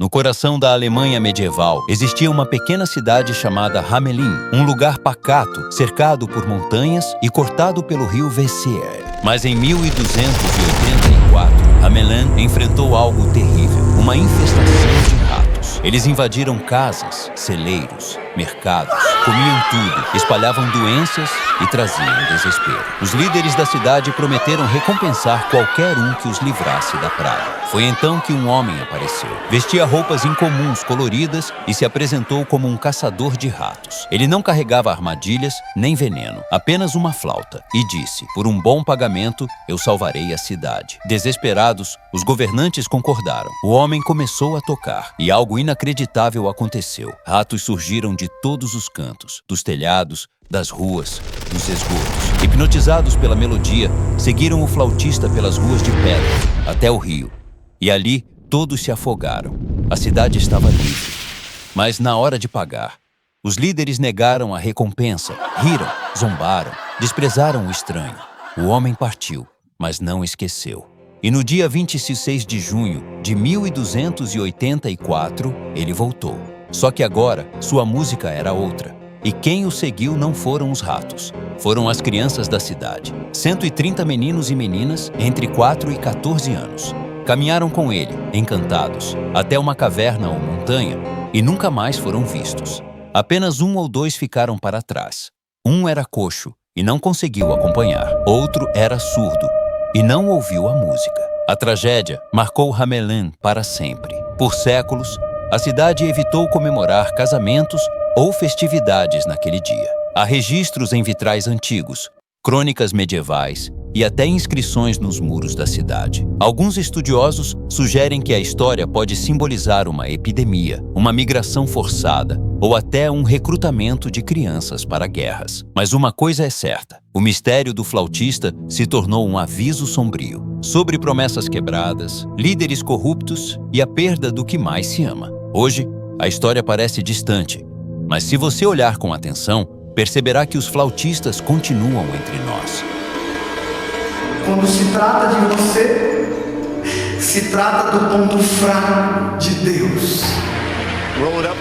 No coração da Alemanha medieval, existia uma pequena cidade chamada Hamelin, um lugar pacato, cercado por montanhas e cortado pelo rio Weser. Mas em 1284, Hamelin enfrentou algo terrível, uma infestação de ratos. Eles invadiram casas, celeiros, mercados, comiam tudo, espalhavam doenças e traziam desespero. Os líderes da cidade prometeram recompensar qualquer um que os livrasse da praga. Foi então que um homem apareceu. Vestia roupas incomuns, coloridas e se apresentou como um caçador de ratos. Ele não carregava armadilhas nem veneno, apenas uma flauta, e disse: "Por um bom pagamento, eu salvarei a cidade." Desesperados, os governantes concordaram. O homem começou a tocar e algo inacreditável aconteceu. Ratos surgiram de todos os cantos, dos telhados, das ruas, dos esgotos. Hipnotizados pela melodia, seguiram o flautista pelas ruas de pedra até o rio. E ali, todos se afogaram. A cidade estava livre. Mas na hora de pagar, os líderes negaram a recompensa, riram, zombaram, desprezaram o estranho. O homem partiu, mas não esqueceu. E no dia 26 de junho de 1284, ele voltou. Só que agora, sua música era outra. E quem o seguiu não foram os ratos, foram as crianças da cidade. 130 meninos e meninas entre 4 e 14 anos. Caminharam com ele, encantados, até uma caverna ou montanha e nunca mais foram vistos. Apenas 1 ou 2 ficaram para trás. Um era coxo e não conseguiu acompanhar. Outro era surdo e não ouviu a música. A tragédia marcou Hamelin para sempre. Por séculos, a cidade evitou comemorar casamentos ou festividades naquele dia. Há registros em vitrais antigos, crônicas medievais e até inscrições nos muros da cidade. Alguns estudiosos sugerem que a história pode simbolizar uma epidemia, uma migração forçada ou até um recrutamento de crianças para guerras. Mas uma coisa é certa: o mistério do flautista se tornou um aviso sombrio sobre promessas quebradas, líderes corruptos e a perda do que mais se ama. Hoje, a história parece distante, mas se você olhar com atenção, perceberá que os flautistas continuam entre nós. Quando se trata de você, se trata do ponto fraco de Deus. Roll it up.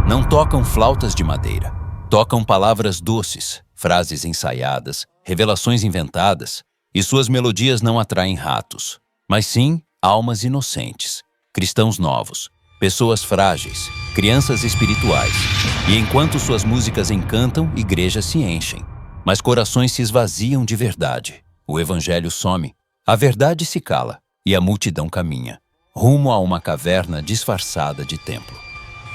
Não tocam flautas de madeira. Tocam palavras doces, frases ensaiadas, revelações inventadas, e suas melodias não atraem ratos, mas sim almas inocentes, cristãos novos, pessoas frágeis, crianças espirituais. E enquanto suas músicas encantam, igrejas se enchem, mas corações se esvaziam de verdade. O evangelho some, a verdade se cala e a multidão caminha, rumo a uma caverna disfarçada de templo.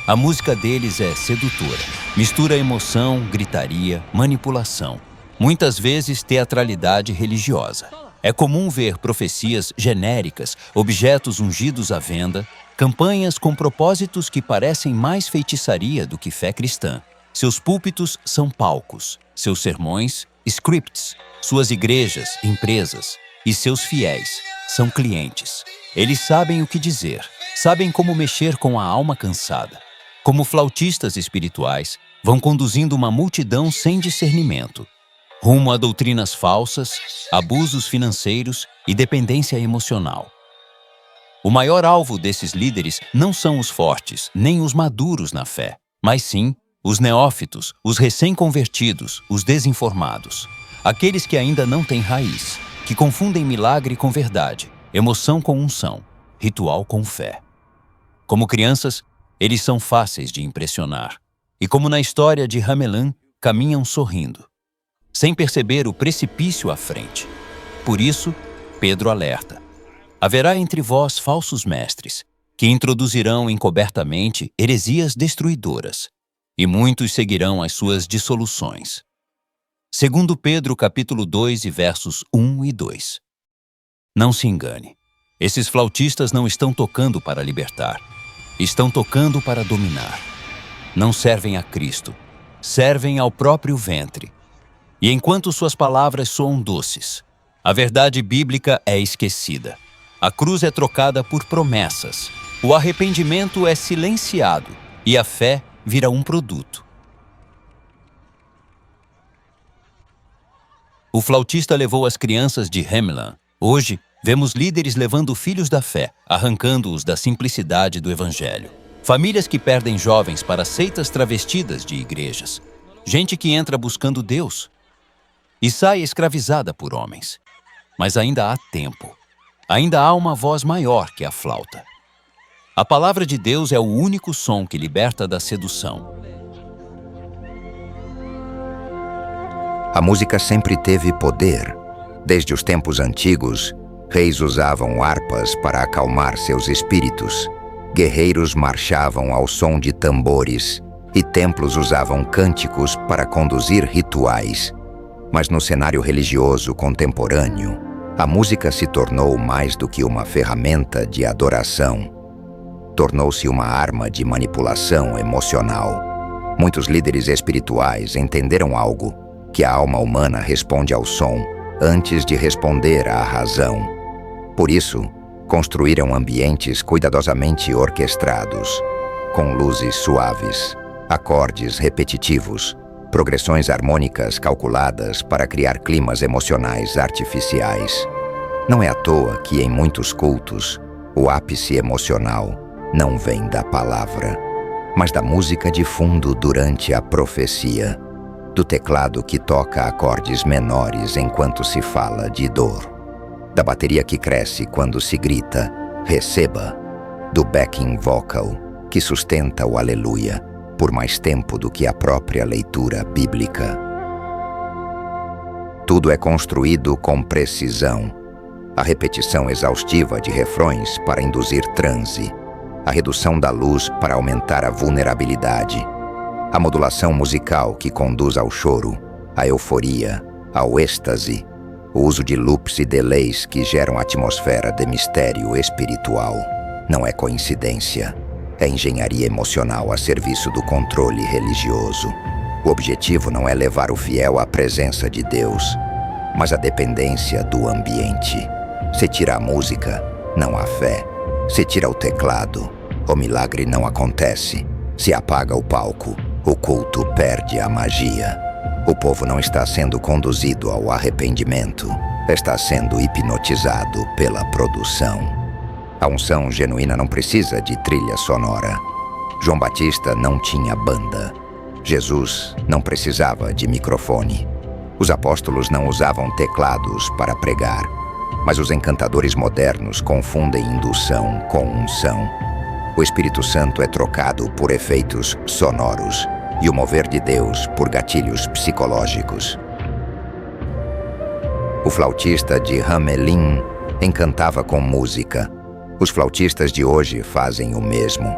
A música deles é sedutora, mistura emoção, gritaria, manipulação, muitas vezes teatralidade religiosa. É comum ver profecias genéricas, objetos ungidos à venda, campanhas com propósitos que parecem mais feitiçaria do que fé cristã. Seus púlpitos são palcos, seus sermões, scripts, suas igrejas, empresas e seus fiéis são clientes. Eles sabem o que dizer, sabem como mexer com a alma cansada. Como flautistas espirituais, vão conduzindo uma multidão sem discernimento, rumo a doutrinas falsas, abusos financeiros e dependência emocional. O maior alvo desses líderes não são os fortes, nem os maduros na fé, mas sim os neófitos, os recém-convertidos, os desinformados. Aqueles que ainda não têm raiz, que confundem milagre com verdade, emoção com unção, ritual com fé. Como crianças, eles são fáceis de impressionar. E como na história de Hamelin, caminham sorrindo, sem perceber o precipício à frente. Por isso, Pedro alerta: haverá entre vós falsos mestres, que introduzirão encobertamente heresias destruidoras, e muitos seguirão as suas dissoluções. Segundo Pedro, capítulo 2, e versos 1 e 2. Não se engane, esses flautistas não estão tocando para libertar, estão tocando para dominar. Não servem a Cristo, servem ao próprio ventre. E enquanto suas palavras soam doces, a verdade bíblica é esquecida. A cruz é trocada por promessas, o arrependimento é silenciado e a fé vira um produto. O flautista levou as crianças de Hamelin. Hoje, vemos líderes levando filhos da fé, arrancando-os da simplicidade do Evangelho. Famílias que perdem jovens para seitas travestidas de igrejas. Gente que entra buscando Deus e sai escravizada por homens. Mas ainda há tempo. Ainda há uma voz maior que a flauta. A palavra de Deus é o único som que liberta da sedução. A música sempre teve poder. Desde os tempos antigos, reis usavam harpas para acalmar seus espíritos. Guerreiros marchavam ao som de tambores e templos usavam cânticos para conduzir rituais. Mas no cenário religioso contemporâneo, a música se tornou mais do que uma ferramenta de adoração. Tornou-se uma arma de manipulação emocional. Muitos líderes espirituais entenderam algo, que a alma humana responde ao som antes de responder à razão. Por isso, construíram ambientes cuidadosamente orquestrados, com luzes suaves, acordes repetitivos, progressões harmônicas calculadas para criar climas emocionais artificiais. Não é à toa que, em muitos cultos, o ápice emocional não vem da palavra, mas da música de fundo durante a profecia, do teclado que toca acordes menores enquanto se fala de dor, da bateria que cresce quando se grita, receba, do backing vocal que sustenta o aleluia por mais tempo do que a própria leitura bíblica. Tudo é construído com precisão. A repetição exaustiva de refrões para induzir transe, a redução da luz para aumentar a vulnerabilidade, a modulação musical que conduz ao choro, à euforia, ao êxtase, o uso de loops e delays que geram atmosfera de mistério espiritual. Não é coincidência, é engenharia emocional a serviço do controle religioso. O objetivo não é levar o fiel à presença de Deus, mas à dependência do ambiente. Se tira a música, não há fé. Se tira o teclado, o milagre não acontece. Se apaga o palco, o culto perde a magia. O povo não está sendo conduzido ao arrependimento, está sendo hipnotizado pela produção. A unção genuína não precisa de trilha sonora. João Batista não tinha banda. Jesus não precisava de microfone. Os apóstolos não usavam teclados para pregar, mas os encantadores modernos confundem indução com unção. O Espírito Santo é trocado por efeitos sonoros e o mover de Deus por gatilhos psicológicos. O flautista de Hamelin encantava com música. Os flautistas de hoje fazem o mesmo.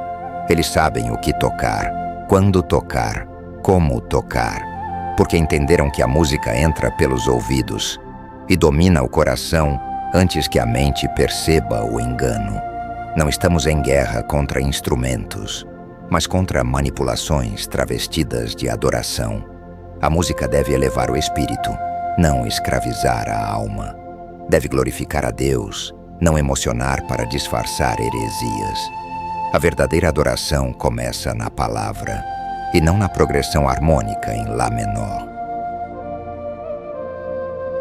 Eles sabem o que tocar, quando tocar, como tocar, porque entenderam que a música entra pelos ouvidos e domina o coração antes que a mente perceba o engano. Não estamos em guerra contra instrumentos, mas contra manipulações travestidas de adoração. A música deve elevar o espírito, não escravizar a alma. Deve glorificar a Deus, não emocionar para disfarçar heresias. A verdadeira adoração começa na palavra e não na progressão harmônica em Lá menor.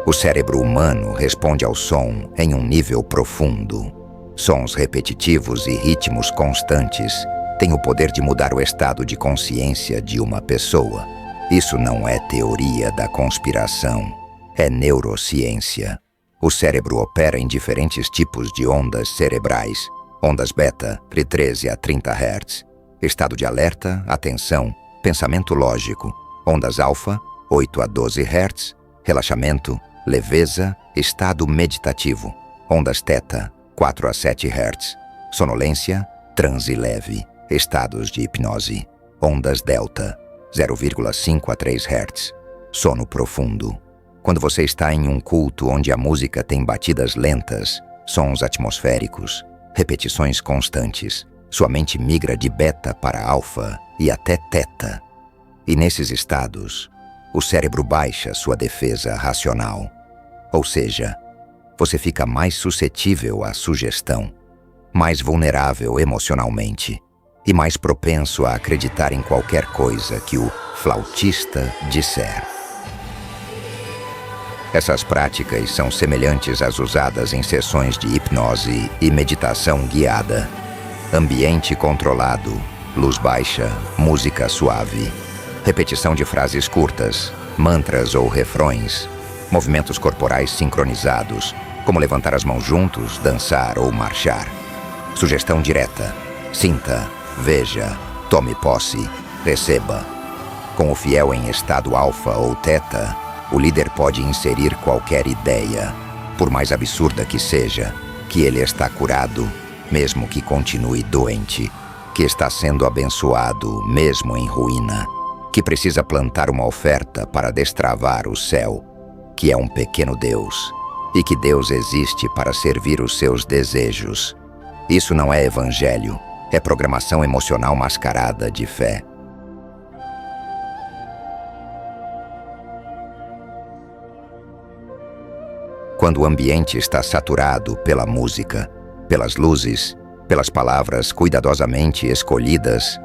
O cérebro humano responde ao som em um nível profundo. Sons repetitivos e ritmos constantes têm o poder de mudar o estado de consciência de uma pessoa. Isso não é teoria da conspiração. é neurociência. O cérebro opera em diferentes tipos de ondas cerebrais. Ondas beta, de 13 a 30 Hz. Estado de alerta, atenção, pensamento lógico. Ondas alfa, 8 a 12 Hz. Relaxamento, leveza, estado meditativo. Ondas teta, 4 a 7 Hz. Sonolência, transe leve, estados de hipnose. Ondas delta, 0,5 a 3 Hz. Sono profundo. Quando você está em um culto onde a música tem batidas lentas, sons atmosféricos, repetições constantes, sua mente migra de beta para alfa e até teta. E nesses estados, o cérebro baixa sua defesa racional. Ou seja, você fica mais suscetível à sugestão, mais vulnerável emocionalmente e mais propenso a acreditar em qualquer coisa que o flautista disser. Essas práticas são semelhantes às usadas em sessões de hipnose e meditação guiada. Ambiente controlado, luz baixa, música suave, repetição de frases curtas, mantras ou refrões, movimentos corporais sincronizados, como levantar as mãos juntos, dançar ou marchar. Sugestão direta: sinta, veja, tome posse, receba. Com o fiel em estado alfa ou teta, o líder pode inserir qualquer ideia, por mais absurda que seja, que ele está curado, mesmo que continue doente, que está sendo abençoado, mesmo em ruína, que precisa plantar uma oferta para destravar o céu, que é um pequeno Deus, e que Deus existe para servir os seus desejos. Isso não é evangelho, é programação emocional mascarada de fé. Quando o ambiente está saturado pela música, pelas luzes, pelas palavras cuidadosamente escolhidas,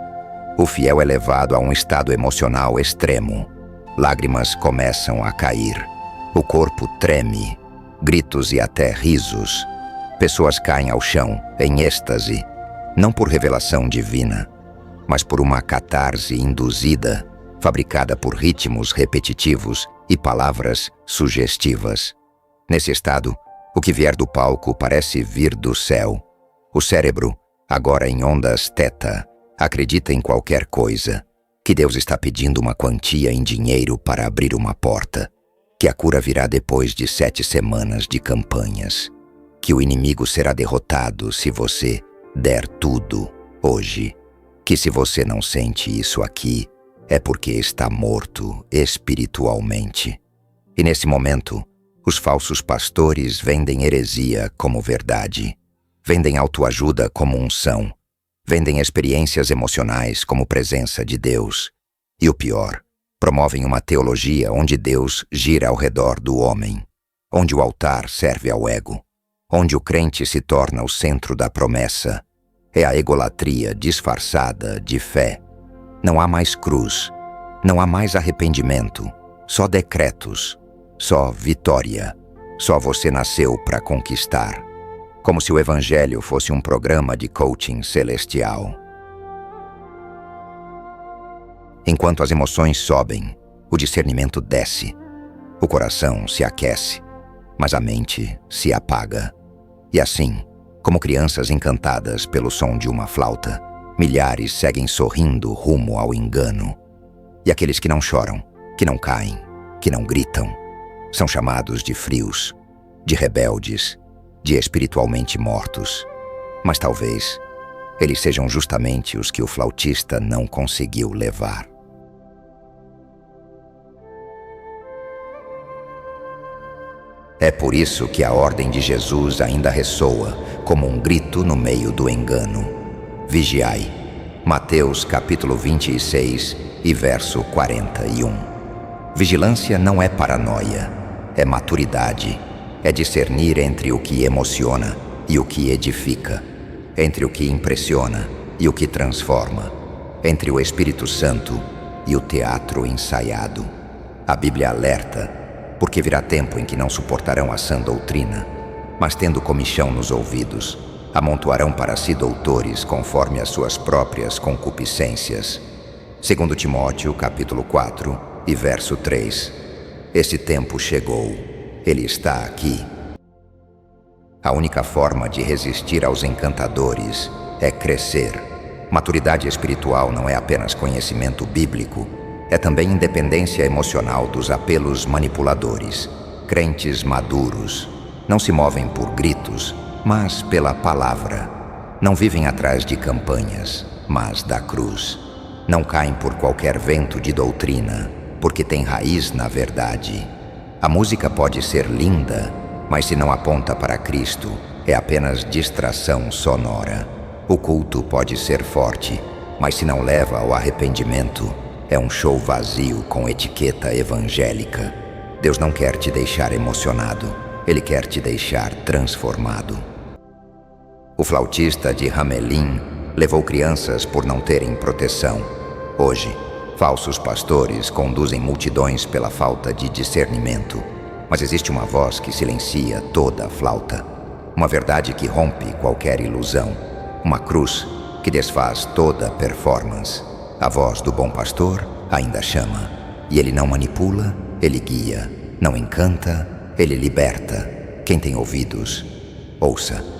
o fiel é levado a um estado emocional extremo. Lágrimas começam a cair. O corpo treme. Gritos e até risos. Pessoas caem ao chão, em êxtase, não por revelação divina, mas por uma catarse induzida, fabricada por ritmos repetitivos e palavras sugestivas. Nesse estado, o que vier do palco parece vir do céu. O cérebro, agora em ondas teta, acredita em qualquer coisa, que Deus está pedindo uma quantia em dinheiro para abrir uma porta, que a cura virá depois de 7 semanas de campanhas, que o inimigo será derrotado se você der tudo hoje, que se você não sente isso aqui, é porque está morto espiritualmente. E nesse momento, os falsos pastores vendem heresia como verdade, vendem autoajuda como unção, vendem experiências emocionais como presença de Deus. E o pior, promovem uma teologia onde Deus gira ao redor do homem, onde o altar serve ao ego, onde o crente se torna o centro da promessa. É a egolatria disfarçada de fé. Não há mais cruz, não há mais arrependimento, só decretos, só vitória. Só você nasceu para conquistar. Como se o evangelho fosse um programa de coaching celestial. Enquanto as emoções sobem, o discernimento desce. O coração se aquece, mas a mente se apaga. E assim, como crianças encantadas pelo som de uma flauta, milhares seguem sorrindo rumo ao engano. E aqueles que não choram, que não caem, que não gritam, são chamados de frios, de rebeldes, de espiritualmente mortos. Mas talvez eles sejam justamente os que o flautista não conseguiu levar. É por isso que a ordem de Jesus ainda ressoa como um grito no meio do engano. Vigiai. Mateus capítulo 26 e verso 41. Vigilância não é paranoia, é maturidade, é discernir entre o que emociona e o que edifica, entre o que impressiona e o que transforma, entre o Espírito Santo e o teatro ensaiado. A Bíblia alerta, porque virá tempo em que não suportarão a sã doutrina, mas tendo comichão nos ouvidos, amontoarão para si doutores conforme as suas próprias concupiscências. 2 Timóteo capítulo 4 e verso 3. Esse tempo chegou. Ele está aqui. A única forma de resistir aos encantadores é crescer. Maturidade espiritual não é apenas conhecimento bíblico, é também independência emocional dos apelos manipuladores. Crentes maduros não se movem por gritos, mas pela palavra. Não vivem atrás de campanhas, mas da cruz. Não caem por qualquer vento de doutrina, porque tem raiz na verdade. A música pode ser linda, mas se não aponta para Cristo, é apenas distração sonora. O culto pode ser forte, mas se não leva ao arrependimento, é um show vazio com etiqueta evangélica. Deus não quer te deixar emocionado, Ele quer te deixar transformado. O flautista de Hamelin levou crianças por não terem proteção. Hoje, falsos pastores conduzem multidões pela falta de discernimento. Mas existe uma voz que silencia toda a flauta. Uma verdade que rompe qualquer ilusão. Uma cruz que desfaz toda performance. A voz do bom pastor ainda chama. E ele não manipula, ele guia. Não encanta, ele liberta. Quem tem ouvidos, ouça.